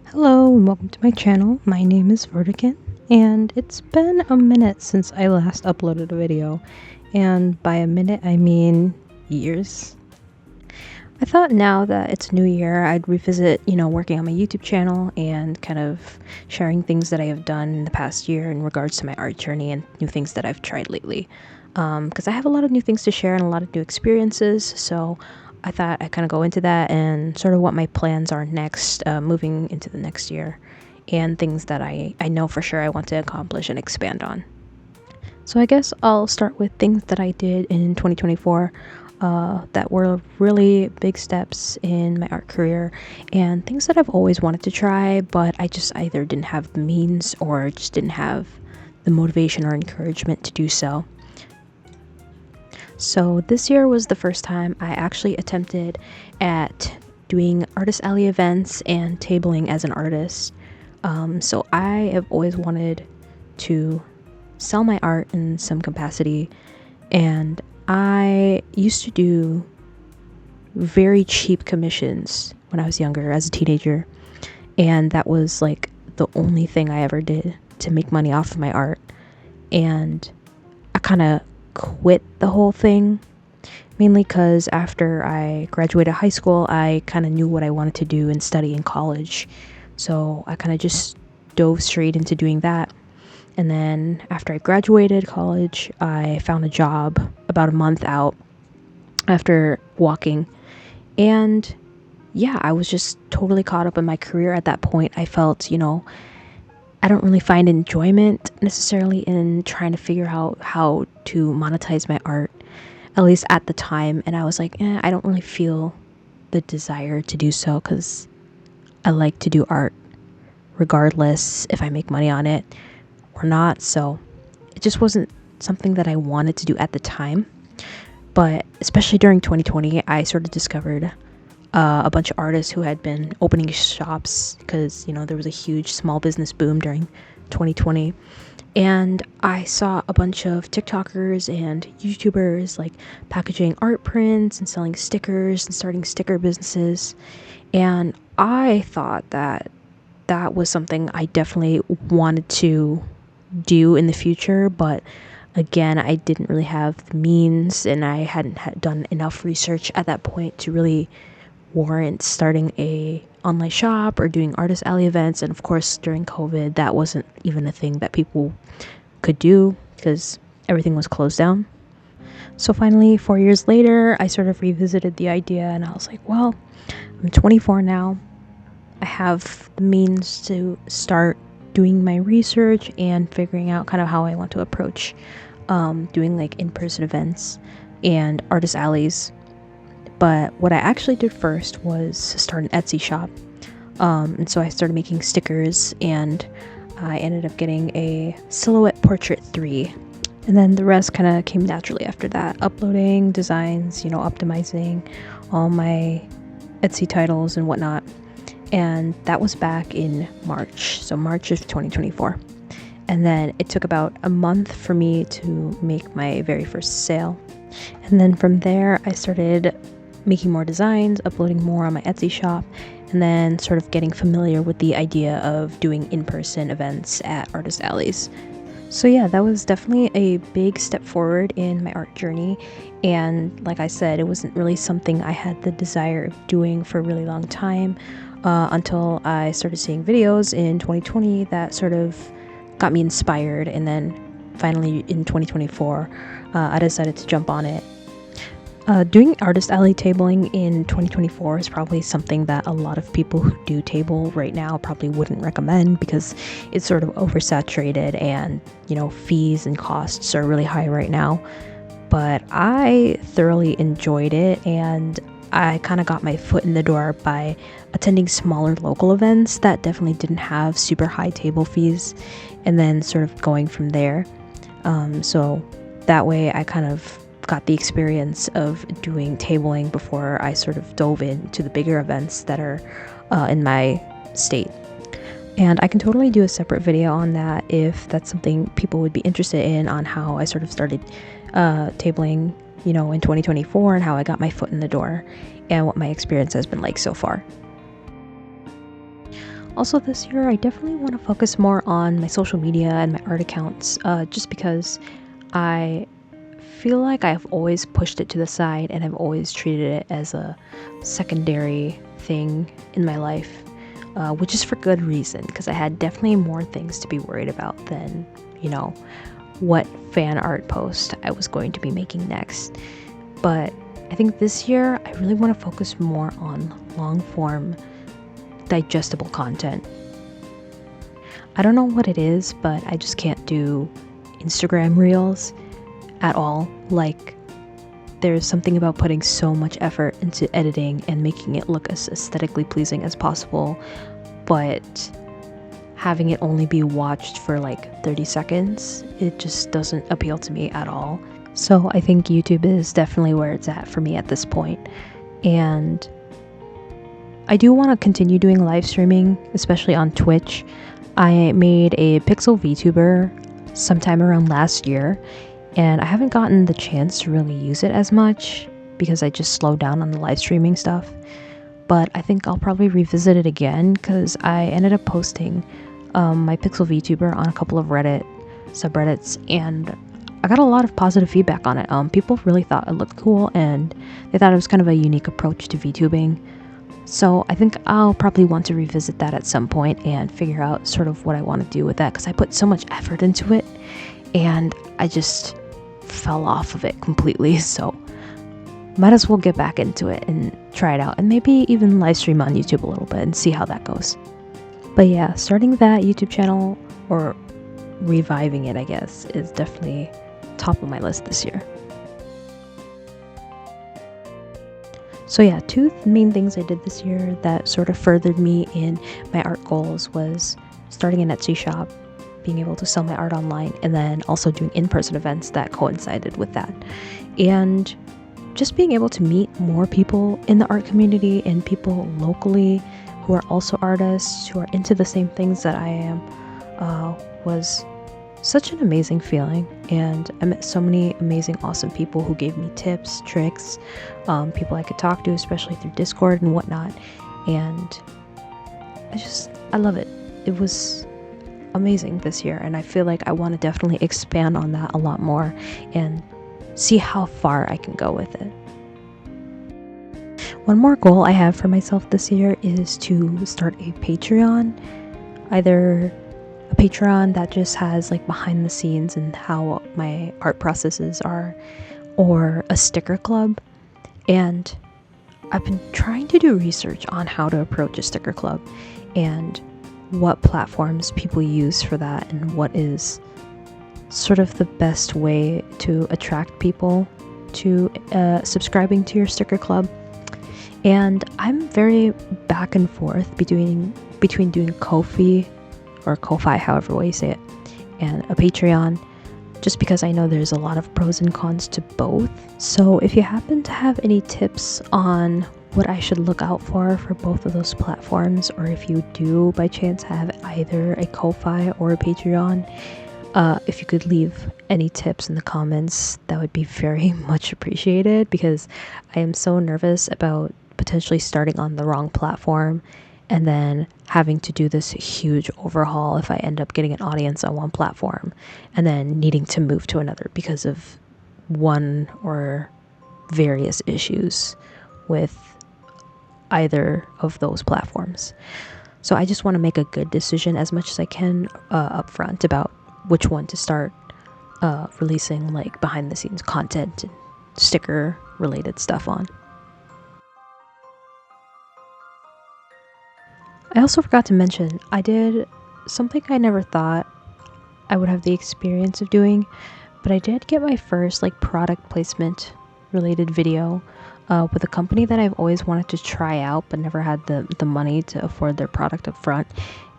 Hello and welcome to my channel. My name is Vertican and it's been a minute since I last uploaded a video, and by a minute I mean years. I thought now that it's new year I'd revisit, working on my YouTube channel and kind of sharing things that I have done in the past year in regards to my art journey and new things that I've tried lately. Because I have a lot of new things to share and a lot of new experiences, so I thought I'd kind of go into that and sort of what my plans are next, moving into the next year, and things that I know for sure I want to accomplish and expand on. So I guess I'll start with things that I did in 2024 that were really big steps in my art career, and things that I've always wanted to try, but I just either didn't have the means or just didn't have the motivation or encouragement to do so. So this year was the first time I actually attempted at doing artist alley events and tabling as an artist. So I have always wanted to sell my art in some capacity, and I used to do very cheap commissions when I was younger as a teenager, and that was like the only thing I ever did to make money off of my art. And I kind of quit the whole thing, mainly because after I graduated high school I kind of knew what I wanted to do and study in college, so I kind of just dove straight into doing that. And then after I graduated college I found a job about a month out after walking, and yeah, I was just totally caught up in my career at that point. I felt, I don't really find enjoyment necessarily in trying to figure out how to monetize my art, at least at the time. And I was like, I don't really feel the desire to do so, because I like to do art regardless if I make money on it or not. So it just wasn't something that I wanted to do at the time. But especially during 2020, I sort of discovered a bunch of artists who had been opening shops, because there was a huge small business boom during 2020, and I saw a bunch of TikTokers and YouTubers like packaging art prints and selling stickers and starting sticker businesses, and I thought that that was something I definitely wanted to do in the future. But again, I didn't really have the means, and I hadn't done enough research at that point to really warrant starting a online shop or doing artist alley events. And of course during COVID that wasn't even a thing that people could do because everything was closed down. So finally 4 years later I sort of revisited the idea, and I was like, well, I'm 24 now, I have the means to start doing my research and figuring out kind of how I want to approach doing like in-person events and artist alleys. But what I actually did first was start an Etsy shop. And so I started making stickers, and I ended up getting a silhouette portrait 3. And then the rest kind of came naturally after that. Uploading designs, optimizing all my Etsy titles and whatnot. And that was back in March. So March of 2024. And then it took about a month for me to make my very first sale. And then from there I started making more designs, uploading more on my Etsy shop, and then sort of getting familiar with the idea of doing in-person events at artist alleys. So yeah, that was definitely a big step forward in my art journey. And like I said, it wasn't really something I had the desire of doing for a really long time, until I started seeing videos in 2020 that sort of got me inspired. And then finally in 2024, I decided to jump on it. Doing artist alley tabling in 2024 is probably something that a lot of people who do table right now probably wouldn't recommend, because it's sort of oversaturated and fees and costs are really high right now. But I thoroughly enjoyed it, and I kind of got my foot in the door by attending smaller local events that definitely didn't have super high table fees, and then sort of going from there. So that way I kind of got the experience of doing tabling before I sort of dove into the bigger events that are in my state. And I can totally do a separate video on that if that's something people would be interested in, on how I sort of started tabling, in 2024, and how I got my foot in the door and what my experience has been like so far. Also, this year, I definitely want to focus more on my social media and my art accounts, just because I feel like I've always pushed it to the side and I've always treated it as a secondary thing in my life, which is for good reason, because I had definitely more things to be worried about than, you know, what fan art post I was going to be making next. But I think this year I really want to focus more on long form, digestible content. I don't know what it is, but I just can't do Instagram reels at all. Like, there's something about putting so much effort into editing and making it look as aesthetically pleasing as possible, but having it only be watched for like 30 seconds, it just doesn't appeal to me at all. So I think YouTube is definitely where it's at for me at this point. And I do want to continue doing live streaming, especially on Twitch. I made a Pixel VTuber sometime around last year, and I haven't gotten the chance to really use it as much because I just slowed down on the live streaming stuff. But I think I'll probably revisit it again because I ended up posting my Pixel VTuber on a couple of Reddit subreddits, and I got a lot of positive feedback on it. People really thought it looked cool, and they thought it was kind of a unique approach to VTubing. So I think I'll probably want to revisit that at some point and figure out sort of what I want to do with that, because I put so much effort into it and I just fell off of it completely. So might as well get back into it and try it out, and maybe even live stream on YouTube a little bit and see how that goes. But yeah, starting that YouTube channel, or reviving it, I guess, is definitely top of my list this year. So yeah, two main things I did this year that sort of furthered me in my art goals was starting an Etsy shop, being able to sell my art online, and then also doing in-person events that coincided with that. And just being able to meet more people in the art community and people locally who are also artists, who are into the same things that I am, was such an amazing feeling. And I met so many amazing, awesome people who gave me tips, tricks, people I could talk to, especially through Discord and whatnot. And I love it. It was amazing this year, and I feel like I want to definitely expand on that a lot more and see how far I can go with it. One more goal I have for myself this year is to start a Patreon, either a Patreon that just has like behind the scenes and how my art processes are, or a sticker club. And I've been trying to do research on how to approach a sticker club and what platforms people use for that, and what is sort of the best way to attract people to subscribing to your sticker club. And I'm very back and forth between doing Ko-fi, or Ko-fi, however way you say it, and a Patreon, just because I know there's a lot of pros and cons to both. So if you happen to have any tips on what I should look out for both of those platforms, or if you do by chance have either a Ko-fi or a Patreon, if you could leave any tips in the comments, that would be very much appreciated, because I am so nervous about potentially starting on the wrong platform and then having to do this huge overhaul if I end up getting an audience on one platform and then needing to move to another because of one or various issues with either of those platforms. So I just want to make a good decision as much as I can up front about which one to start releasing like behind the scenes content and sticker related stuff on. I also forgot to mention, I did something I never thought I would have the experience of doing, but I did get my first like product placement related video with a company that I've always wanted to try out but never had the money to afford their product up front.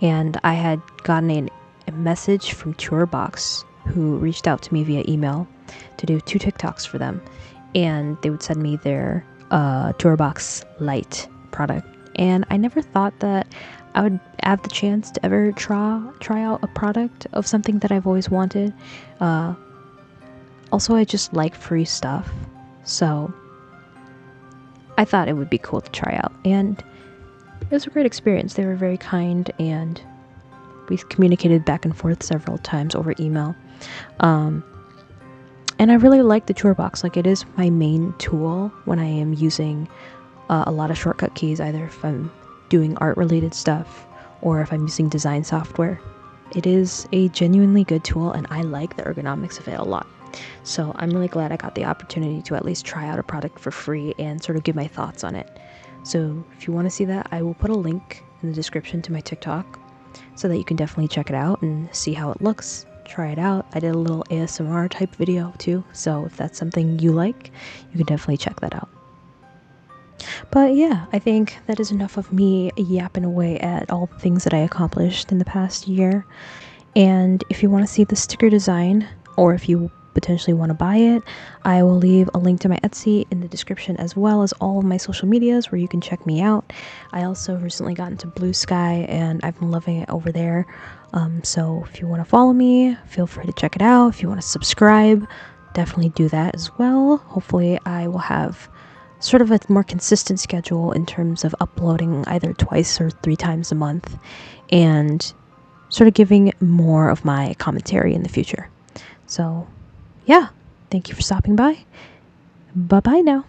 And I had gotten a message from Tourbox, who reached out to me via email to do 2 TikToks for them, and they would send me their Tourbox Lite product. And I never thought that I would have the chance to ever try out a product of something that I've always wanted. Also, I just like free stuff, so I thought it would be cool to try out. And it was a great experience. They were very kind, and we communicated back and forth several times over email. And I really like the tour box. Like, it is my main tool when I am using a lot of shortcut keys, either if I'm doing art related stuff or if I'm using design software. It is a genuinely good tool, and I like the ergonomics of it a lot. So I'm really glad I got the opportunity to at least try out a product for free and sort of give my thoughts on it. So if you want to see that, I will put a link in the description to my TikTok so that you can definitely check it out and see how it looks. Try it out. I did a little ASMR type video too, so if that's something you like, you can definitely check that out. But yeah, I think that is enough of me yapping away at all the things that I accomplished in the past year. And if you want to see the sticker design, or if you potentially want to buy it, I will leave a link to my Etsy in the description, as well as all of my social medias where you can check me out. I also recently got into Blue Sky, and I've been loving it over there. So if you want to follow me, feel free to check it out. If you want to subscribe, definitely do that as well. Hopefully I will have sort of a more consistent schedule in terms of uploading either twice or 3 times a month, and sort of giving more of my commentary in the future. So yeah, thank you for stopping by. Bye bye now.